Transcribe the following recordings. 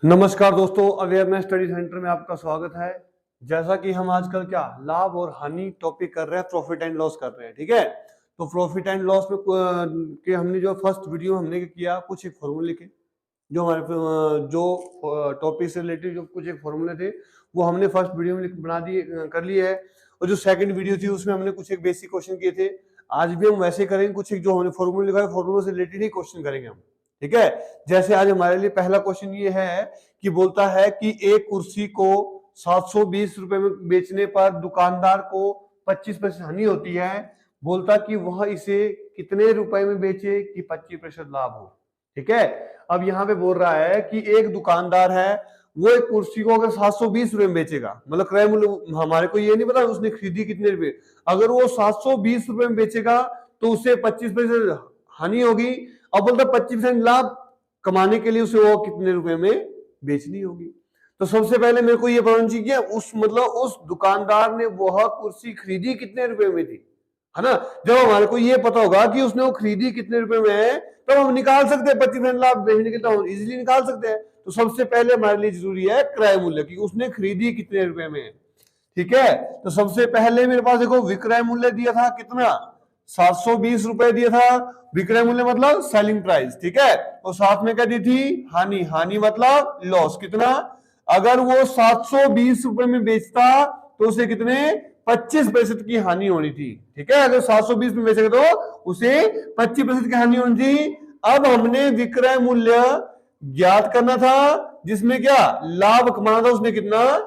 नमस्कार दोस्तों, awareness study centre में आपका स्वागत है। जैसा कि हम आजकल क्या लाभ और हानि टॉपिक कर रहे हैं, प्रॉफिट एंड लॉस कर रहे हैं, ठीक है। तो प्रॉफिट एंड लॉस में के हमने जो फर्स्ट वीडियो हमने किया, कुछ एक फॉर्मूले के जो हमारे जो टॉपिक से रिलेटेड जो कुछ एक फॉर्मूले थे वो हमने फर्स्ट वीडियो में बना दिए कर लिए है। और जो सेकंड वीडियो थी उसमें हमने कुछ एक बेसिक क्वेश्चन किए थे। आज भी हम वैसे करेंगे, कुछ एक जो हमने फॉर्मूले लिखा है फॉर्मूले से रिलेटेड ही क्वेश्चन करेंगे हम, ठीक है। जैसे आज हमारे लिए पहला क्वेश्चन ये है कि बोलता है कि एक कुर्सी को 720 रुपए में बेचने पर दुकानदार को 25% हानि होती है। बोलता कि वह इसे कितने रुपए में बेचे कि 25% लाभ हो, ठीक है। अब यहाँ पे बोल रहा है कि एक दुकानदार है, वो एक कुर्सी को अगर 720 रुपए में बेचेगा, मतलब क्रय मूल्य हमारे को ये नहीं पता उसने खरीदी कितने रुपए, अगर वो 720 रुपए में बेचेगा तो उसे 25% हानि होगी। अब बोलता 25% लाभ कमाने के लिए उसे वो कितने रुपए में बेचनी होगी। तो सबसे पहले मेरे को ये पता चाहिए उस उस दुकानदार ने वह कुर्सी खरीदी कितने रुपए में थी, है ना। जब हमारे को ये पता होगा कि उसने वो खरीदी कितने रुपए में है तो हम निकाल सकते हैं 25% लाभ बेचने के, तो इजीली निकाल सकते हैं। तो सबसे पहले हमारे लिए जरूरी है क्रय मूल्य की, उसने खरीदी कितने रुपए में, ठीक है। तो सबसे पहले मेरे पास देखो विक्रय मूल्य दिया था कितना, 720 रुपए दिया था। विक्रय मूल्य मतलब सेलिंग प्राइस, ठीक है। और साथ में क्या दी थी, हानि। हानि मतलब लॉस कितना, अगर वो 720 रुपए में बेचता तो उसे कितने 25% की हानि होनी थी, ठीक है। अगर 720 में बेचेगा तो उसे 25% की हानि होनी थी। अब हमने विक्रय मूल्य ज्ञात करना था जिसमें क्या लाभ कमाना था, उसने कितना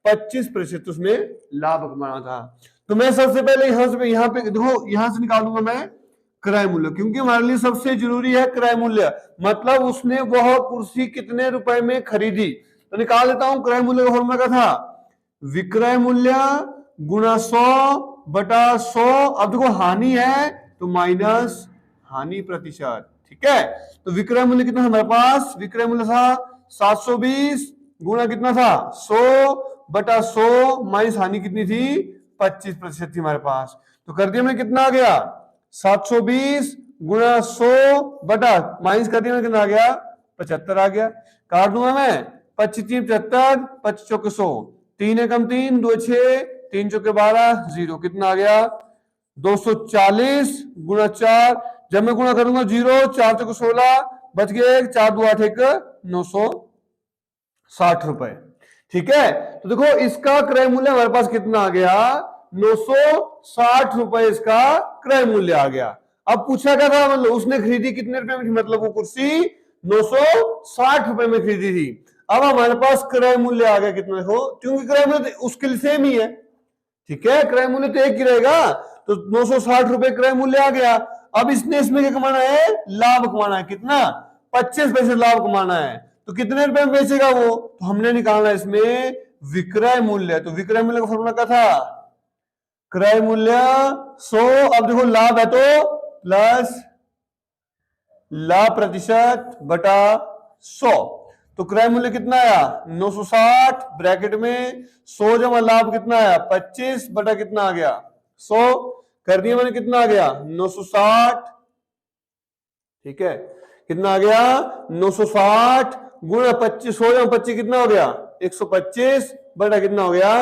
25% उसमें लाभ कमाना था। तो मैं सबसे पहले यहाँ पे देखो, यहां से निकालूंगा मैं क्रय मूल्य, क्योंकि हमारे लिए सबसे जरूरी है क्रय मूल्य, मतलब उसने वह कुर्सी कितने रुपए में खरीदी। तो निकाल लेता हूं क्रय मूल्य का फॉर्मूला क्या था, विक्रय मूल्य गुणा 100 बटा 100। अब देखो हानि है तो माइनस हानि प्रतिशत, ठीक है। तो विक्रय मूल्य कितना हमारे पास, विक्रय मूल्य था 720 गुणा कितना था 100 बटा 100 माइनस हानि कितनी थी 25% थी हमारे पास। तो कर दिया मैंने, कितना आ गया 720 गुणा 100 बटा माइनस कर दिया मैंने, कितना आ गया 75 आ गया। काट दूंगा मैं, 25 3 75, 25 चौके 100, 3 एकम 3, 2 6, 3 चौके 12, 0, कितना आ गया 240 गुणा 4। जब मैं गुणा करूंगा 0, 4 चौके 16, बच गए 4 2 8 1 960 रुपए, ठीक है। तो देखो इसका क्रय मूल्य हमारे पास कितना आ गया 960 रुपए, इसका क्रय मूल्य आ गया। अब पूछा क्या था, मतलब उसने खरीदी कितने रुपए में थी, मतलब वो कुर्सी 960 रुपए में खरीदी थी। अब हमारे पास क्रय मूल्य आ गया कितना, देखो क्योंकि क्रय मूल्य उसके लिए सेम ही है, ठीक है, क्रय मूल्य तो एक ही रहेगा। तो 960 रुपए क्रय मूल्य आ गया। अब इसने इसमें क्या कमाना है, लाभ कमाना है, कितना 25 पैसे लाभ कमाना है। तो कितने रुपए में बेचेगा वो, तो हमने निकालना इसमें विक्रय मूल्य। तो विक्रय मूल्य का फॉर्मूला क्या था, क्रय मूल्य 100, अब देखो लाभ है तो प्लस लाभ प्रतिशत बटा 100। तो क्रय मूल्य कितना आया 960 ब्रैकेट में 100 जमा लाभ कितना आया 25 बटा कितना आ गया 100, कर दिया मैंने, कितना आ गया 960, ठीक है। कितना आ गया 960 गुणा 25, 100 जमा 25 कितना हो गया 125 बटा कितना हो गया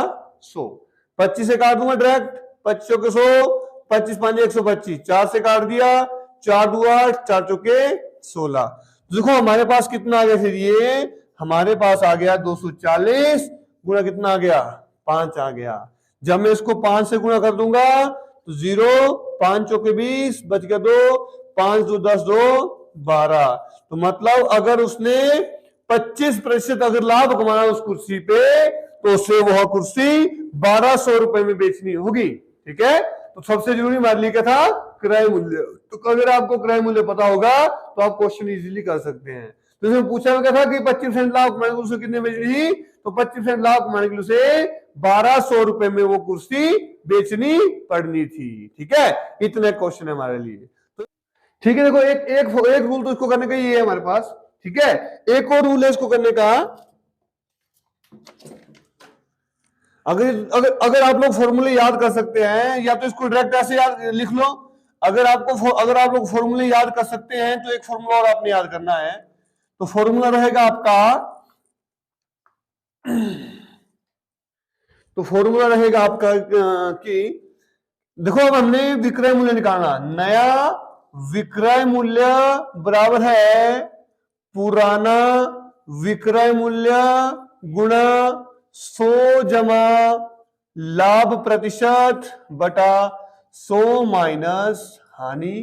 100। 25 से काट दूंगा डायरेक्ट, 25 के 100, 25 5 125, 4 से काट दिया, 4 2 8, 4 चौके 16। देखो हमारे पास कितना आ गया, फिर ये हमारे पास आ गया 240 गुणा कितना आ गया 5 आ गया। जब मैं इसको 5 से गुणा कर दूंगा तो 0, 5 चौके 20, बच गया 2, 5 2 10 2 12। तो मतलब अगर उसने 25% अगर लाभ कमाना उस कुर्सी पे तो उसे वह कुर्सी 1200 रुपए में बेचनी होगी, ठीक है। तो सबसे जरूरी हमारे लिए क्या था, क्रय मूल्य। तो अगर आपको क्रय मूल्य पता होगा तो आप क्वेश्चन इजीली कर सकते हैं। तो इसमें पूछा गया था कि 25% लाभ कमाने के लिए उसे कितने बेचनी थी, तो 25% लाभ कमाने के लिए उसे 1200 रुपए में वो कुर्सी बेचनी पड़नी थी, ठीक है। इतने क्वेश्चन है हमारे लिए, तो ठीक है। देखो एक एक एक रूल तो इसको करने का ये है हमारे पास, ठीक है। एक और रूल है इसको करने का, अगर अगर अगर आप लोग फॉर्मूले याद कर सकते हैं या तो इसको डायरेक्ट ऐसे याद लिख लो। अगर आप लोग फॉर्मूले याद कर सकते हैं तो एक फॉर्मूला और आपने याद करना है। तो फॉर्मूला रहेगा आपका तो फॉर्मूला रहेगा आपका कि देखो अब हमने विक्रय मूल्य निकालना, नया विक्रय मूल्य बराबर है पुराना विक्रय मूल्य गुणा 100 जमा लाभ प्रतिशत बटा 100 माइनस हानि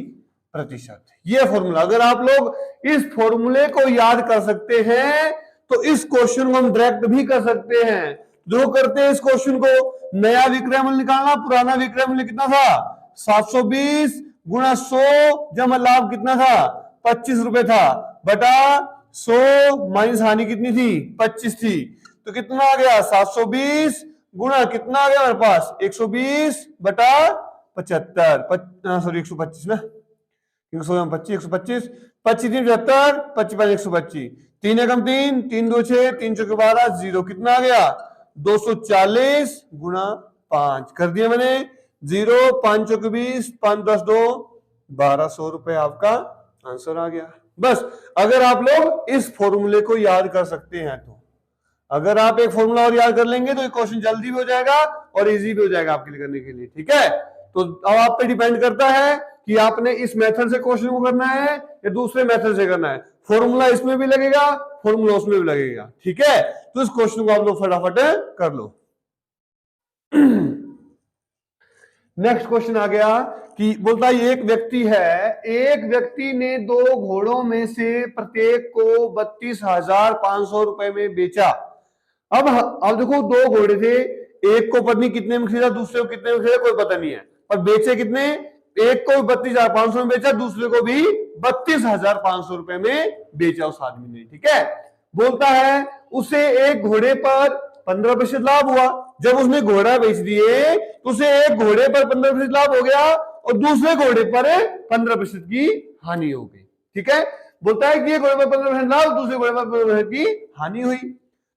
प्रतिशत। ये फॉर्मूला, अगर आप लोग इस फॉर्मूले को याद कर सकते हैं तो इस क्वेश्चन को हम डायरेक्ट भी कर सकते हैं। जो करते हैं इस क्वेश्चन को, नया विक्रय मूल्य निकालना, पुराना विक्रय मूल्य कितना था 720 गुणा 100 जमा लाभ कितना था 25 रुपए था बटा 100 माइनस हानि कितनी थी 25 थी, तो कितना आ गया 720 गुणा कितना आ गया हमारे पास 120 बटा 75, सॉरी 125 ना, 125 125 25 75 25 125, 3 एकम 3 3 2 6 3 चौके 12 जीरो, कितना आ गया 240 गुणा 5 कर दिया मैंने, 0 5 चौके 20 5 10 2 1200 रुपए आपका आंसर आ गया। बस अगर आप लोग इस फॉर्मूले को याद कर सकते हैं तो, अगर आप एक फॉर्मूला और याद कर लेंगे तो ये क्वेश्चन जल्दी भी हो जाएगा और इजी भी हो जाएगा आपके लिए करने के लिए, ठीक है। तो अब आप पे डिपेंड करता है कि आपने इस मेथड से क्वेश्चन को करना है या दूसरे मेथड से करना है। फॉर्मूला इसमें भी लगेगा, फॉर्मूला उसमें भी लगेगा, ठीक है। तो इस क्वेश्चन को आप लोग फटाफट कर लो। नेक्स्ट क्वेश्चन आ गया कि बोलता है एक व्यक्ति है, एक व्यक्ति ने 2 घोड़ों में से प्रत्येक को 32,500 रुपए में बेचा। अब देखो 2 घोड़े थे, एक को पत्नी कितने में खरीदा, दूसरे को कितने में खरीदा कोई पता नहीं है, पर बेचे कितने, एक को 32,500 में बेचा, दूसरे को भी 32,500 रुपए में बेचा उस आदमी ने, ठीक है। बोलता है उसे एक घोड़े पर 15% लाभ हुआ। जब उसने घोड़ा बेच दिए तो उसे एक घोड़े पर 15% लाभ हो गया और दूसरे घोड़े पर 15% की हानि हो गई, ठीक है। बोलता है कि ये घोड़े पर 15% लाभ, दूसरे घोड़े पर 15% की हानि हुई।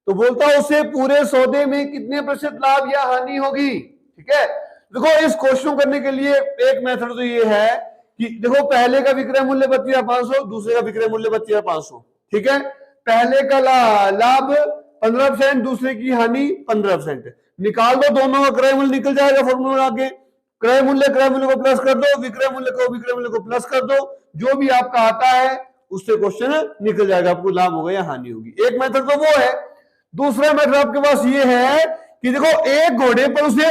तो बोलता है उसे पूरे सौदे में कितने प्रतिशत लाभ या हानि होगी, ठीक है। देखो इस क्वेश्चन करने के लिए एक मेथड तो ये है कि देखो पहले का विक्रय मूल्य 32,500, दूसरे का विक्रय मूल्य 32,500, ठीक है। पहले का लाभ 15%, दूसरे की हानि 15%, निकाल दो, दोनों का क्रय मूल्य निकल जाएगा फॉर्मूला आगे, क्रय मूल्य को प्लस कर दो, विक्रय मूल्य को प्लस कर दो, जो भी आपका आता है उससे क्वेश्चन निकल जाएगा, आपको लाभ होगा या हानि होगी। एक मेथड तो वो है। दूसरा मेथड आपके पास ये है कि देखो एक घोड़े पर उसे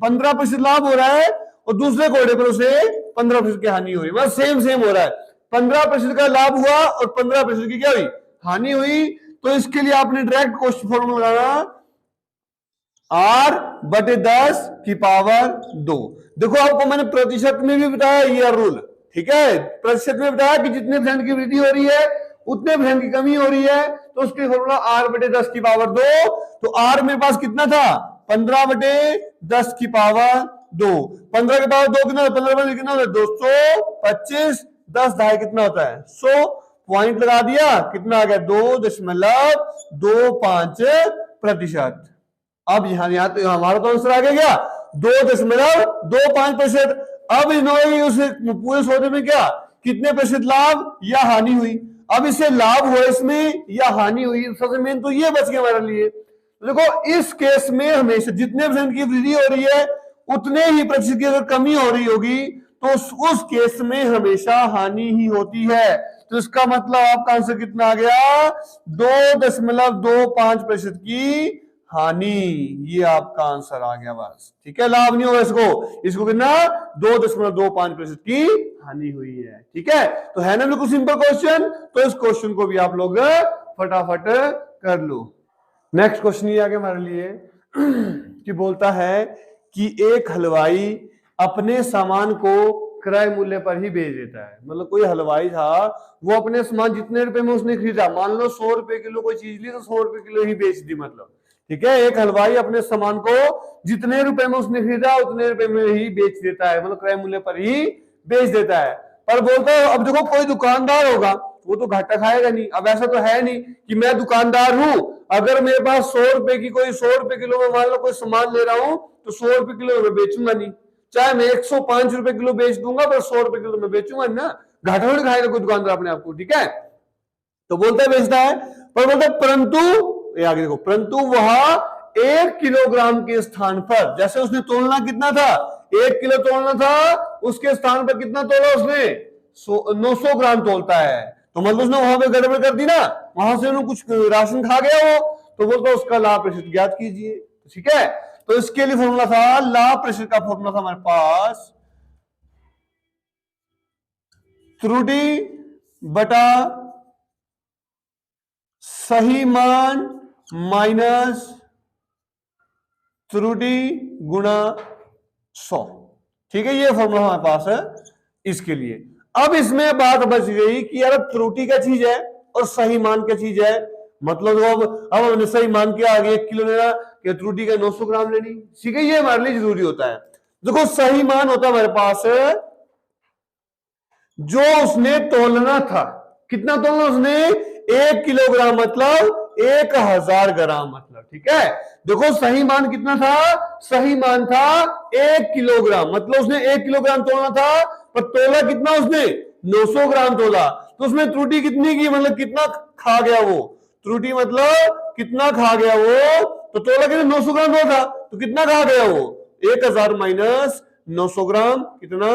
15% लाभ हो रहा है और दूसरे घोड़े पर उसे 15% की हानि हो रही है, बस सेम हो रहा है, 15% का लाभ हुआ और 15% की क्या हुई हानि हुई। तो इसके लिए आपने डायरेक्ट क्वेश्चन फॉर्मूला लगाना R/10⁻²। देखो आपको मैंने प्रतिशत में भी बताया ये रूल, ठीक है। प्रतिशत में बताया कि जितने % की वृद्धि हो रही है उतने % की कमी हो रही है, तो उसके फॉर्मूला R/10⁻²। तो R मेरे पास कितना था 15/10⁻², 15 के पावर 2 कितना, 15 कितना होता है 225, 10 ढाई कितना होता है 100, पॉइंट लगा दिया, कितना आ गया 2.25%। अब यहाँ तो हमारा तो आंसर आ गया 2.25%। अब इन्होंने उसे पूरे सौदे में क्या कितने % लाभ या हानि हुई, अब इसे लाभ हुआ इसमें या हानि हुई, सबसे मेन तो ये बच गया हमारे लिए। देखो इस केस में हमेशा जितने % की वृद्धि हो रही है उतने ही % की अगर कमी हो रही होगी तो उस केस में हमेशा हानि ही होती है। तो इसका मतलब आपका आंसर कितना आ गया 2.25% की हानि, ये आपका आंसर आ गया बस, ठीक है। लाभ नहीं होगा इसको कितना 2.25% की हानि हुई है, ठीक है। तो है ना बिल्कुल सिंपल क्वेश्चन, तो इस क्वेश्चन को भी आप लोग फटाफट कर लो। नेक्स्ट क्वेश्चन ये आगे हमारे लिए कि बोलता है कि एक हलवाई अपने सामान को क्रय मूल्य पर ही बेच देता है। मतलब कोई हलवाई था, वो अपने सामान जितने रुपए में उसने खरीदा, मान लो 100 रुपए किलो कोई चीज ली तो 100 रुपए किलो ही बेच दी, मतलब, ठीक है। एक हलवाई अपने सामान को जितने रुपए में उसने खरीदा उतने रुपए में ही बेच देता है, मतलब क्रय मूल्य पर ही बेच देता है। पर बोलता है अब देखो कोई दुकानदार होगा वो तो घाटा खाएगा नहीं। अब ऐसा तो है नहीं कि मैं दुकानदार हूं, अगर मेरे पास 100 रुपए की कोई 100 रुपए किलो में मान लो कोई सामान ले रहा हूं तो 100 रुपए किलो में बेचूंगा नहीं, चाहे मैं 105 रुपए किलो बेच दूंगा पर 100 रुपए किलो में बेचूंगा ना, घाटा नहीं खाएगा कोई दुकानदार अपने आप को, ठीक है। तो बोलता है बेचता है, पर बोलता है परंतु ये आगे देखो, परंतु वह 1 किलोग्राम के स्थान पर, जैसे उसने तोलना कितना था, 1 किलो तोलना था, उसके स्थान पर कितना तोला उसने, 900 ग्राम तोलता है। तो मतलब उसने वहां पे गड़बड़ कर दी ना, वहां से उन्होंने कुछ राशन खा गया वो, तो बोलता उसका लाभ प्रतिशत ज्ञात कीजिए। ठीक है, तो इसके लिए फॉर्मूला था, लाभ प्रतिशत का फॉर्मूला था हमारे पास, त्रुटि बटा सही मान माइनस त्रुटि गुणा 100। ठीक है, ये फॉर्मूला हमारे पास है इसके लिए। अब इसमें बात बच गई कि यार त्रुटि क्या चीज है और सही मान क्या चीज है। मतलब अब हमने सही मान के आगे 1 किलो लेना, कि त्रुटि का 900 ग्राम लेनी। ठीक है, ये हमारे लिए जरूरी होता है। देखो सही मान होता है हमारे पास जो उसने तोलना था, कितना तोलना उसने, 1 किलोग्राम मतलब 1000 ग्राम मतलब। ठीक है, देखो सही मान कितना था, सही मान था 1 किलोग्राम, मतलब उसने 1 किलोग्राम तोलना था, पर तोला कितना उसने, 900 ग्राम तोला। तो उसमें त्रुटि कितनी की, मतलब कितना खा गया वो, त्रुटि मतलब कितना खा गया वो, तो तोला कितना, 900 ग्राम तोला था, तो कितना खा गया वो, 1000 माइनस 900 ग्राम, कितना,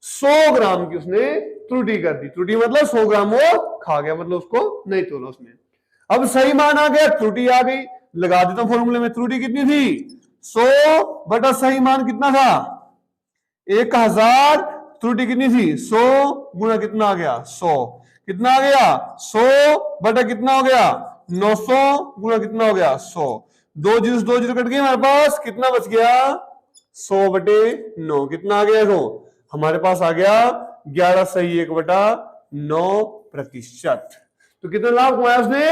100 ग्राम की उसने त्रुटि कर दी। त्रुटि मतलब 100 ग्राम वो खा गया, मतलब उसको नहीं तोला उसने। अब सही मान आ गया, त्रुटि आ गई, लगा देता हूं फॉर्मूले में। त्रुटि कितनी थी, 100 बटा सही मान कितना था, 1000, त्रुटि कितनी थी, 100 गुणा कितना आ गया, 100, कितना आ गया, 100 बटा कितना हो गया, 900 गुणा कितना हो गया, 100। 2 जीरो कट गए हमारे पास, कितना बच गया, 100 बटे 9, कितना आ गया, देखो हमारे पास आ गया 11 सही 1 बटा 9%। तो कितना लाभ कमाया उसने,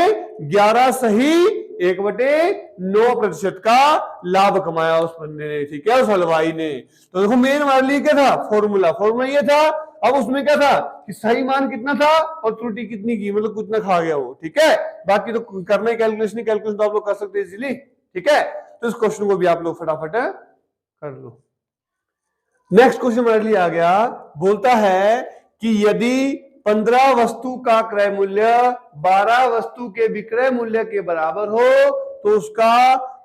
11 सही 1 बटे 9% का लाभ कमाया उस बंदे ने। ठीक है, उस हलवाई ने। तो देखो मेन हमारे लिए क्या था, फॉर्मूला ये था। अब उसमें क्या था कि सही मान कितना था और त्रुटि कितनी की, मतलब कितना खा गया वो। ठीक है, बाकी तो करना ही कैलकुलेशन तो आप लोग कर सकते हैं इजीली। ठीक है, तो इस क्वेश्चन को भी आप लोग फटाफट कर लो। नेक्स्ट क्वेश्चन हमारे लिए आ गया, बोलता है कि यदि 15 वस्तु का क्रय मूल्य 12 वस्तु के विक्रय मूल्य के बराबर हो तो उसका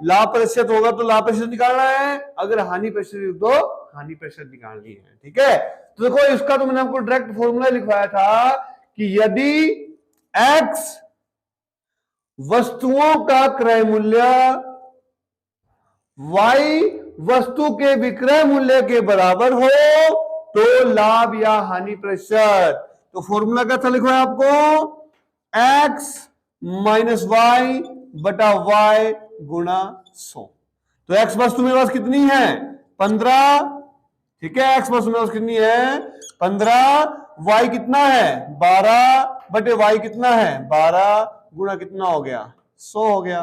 लाभ प्रतिशत होगा। तो लाभ प्रतिशत निकालना है, अगर हानि प्रतिशत तो हानि प्रतिशत निकालनी है। ठीक है, तो देखो इसका तो मैंने आपको डायरेक्ट फॉर्मूला लिखवाया था कि यदि x वस्तुओं का क्रय मूल्य y वस्तु के विक्रय मूल्य के बराबर हो तो लाभ या हानि प्रतिशत। तो फॉर्मूला क्या था लिखवाया आपको, x माइनस वाई बटा y गुणा 100। तो x वस्तु मेरे पास कितनी है, 15। ठीक है, x वस्तु मेरे पास कितनी है, 15, y कितना है, 12 बटे y कितना है, 12 गुणा कितना हो गया, 100 हो गया।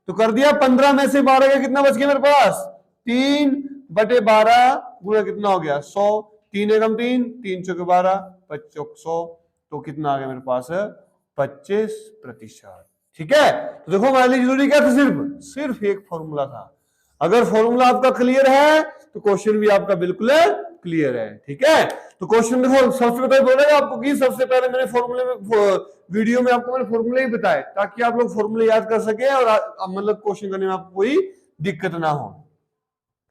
तो कर दिया, 15 में से 12 का कितना बच गया मेरे पास, 3 बटे 12 गुणा कितना हो गया, 100। 3 एकम 3, 3 चौके 12, 25 100। तो कितना आ गया मेरे पास, 25%। ठीक है, तो देखो हमारे लिए जरूरी क्या था, सिर्फ एक फॉर्मूला था। अगर फॉर्मूला आपका क्लियर है तो क्वेश्चन भी आपका बिल्कुल क्लियर है। ठीक है, तो क्वेश्चन देखो सबसे पहले बोलेगा आपको कि सबसे पहले मैंने फॉर्मूले में वीडियो में आपको मैंने फॉर्मूले ही बताए ताकि आप लोग फॉर्मूले याद कर सके और मतलब क्वेश्चन करने में आपको कोई दिक्कत ना हो।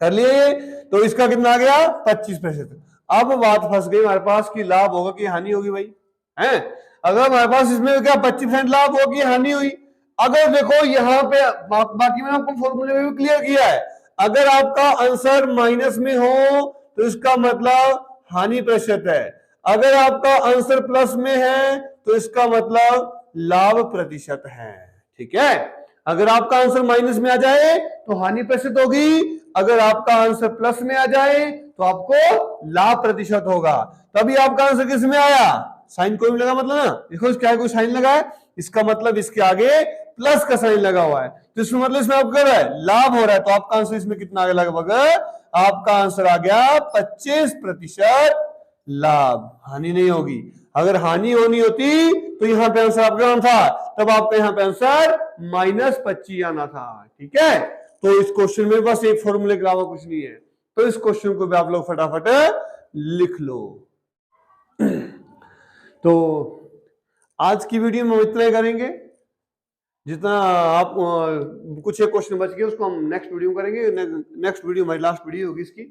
कर लिए, तो इसका कितना आ गया, 25%। अब बात फंस गई हमारे पास कि लाभ होगा कि हानि होगी भाई, हैं? अगर हमारे पास इसमें क्या 25% लाभ होगी हानि हुई। अगर देखो यहाँ पे बाकी मैंने आपको फॉर्मूले में भी क्लियर किया है, अगर आपका आंसर माइनस में हो तो इसका मतलब हानि प्रतिशत है, अगर आपका आंसर प्लस में है तो इसका मतलब लाभ प्रतिशत है। ठीक है, अगर आपका आंसर माइनस में आ जाए तो हानि प्रतिशत होगी, अगर आपका आंसर प्लस में आ जाए तो आपको लाभ प्रतिशत होगा। तभी आपका आंसर किस में आया, साइन कोई भी लगा मतलब ना, देखो इसके आगे कोई साइन लगा है, इसका मतलब इसके आगे प्लस का साइन लगा हुआ है, तो इसमें मतलब इसमें आपको क्या है, लाभ हो रहा है। तो आपका आंसर इसमें कितना आ गया, लगभग आपका आंसर आ गया 25% लाभ, हानि नहीं होगी। अगर हानि होनी होती तो यहां पे आंसर आपका था, तब आपका यहां पे आंसर -25 आना था। ठीक है, तो इस क्वेश्चन में बस एक फॉर्मूले के अलावा कुछ नहीं है। तो इस क्वेश्चन को भी आप लोग फटाफट लिख लो। तो आज की वीडियो में इतना ही करेंगे। जितना आप कुछ एक क्वेश्चन बच गए उसको हम नेक्स्ट वीडियो में करेंगे। नेक्स्ट वीडियो हमारी लास्ट वीडियो होगी इसकी,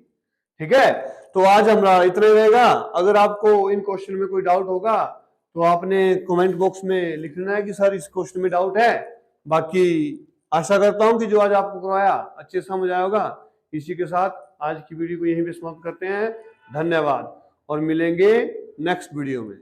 ठीक है। तो आज हमारा इतना ही रहेगा। अगर आपको इन क्वेश्चन में कोई डाउट होगा तो आपने कमेंट बॉक्स में लिख लेना है कि सर इस क्वेश्चन में डाउट है। बाकी आशा करता हूं कि जो आज आपको करवाया अच्छे से समझ आया होगा। इसी के साथ आज की वीडियो को यहीं पे समाप्त करते हैं। धन्यवाद और मिलेंगे नेक्स्ट वीडियो में।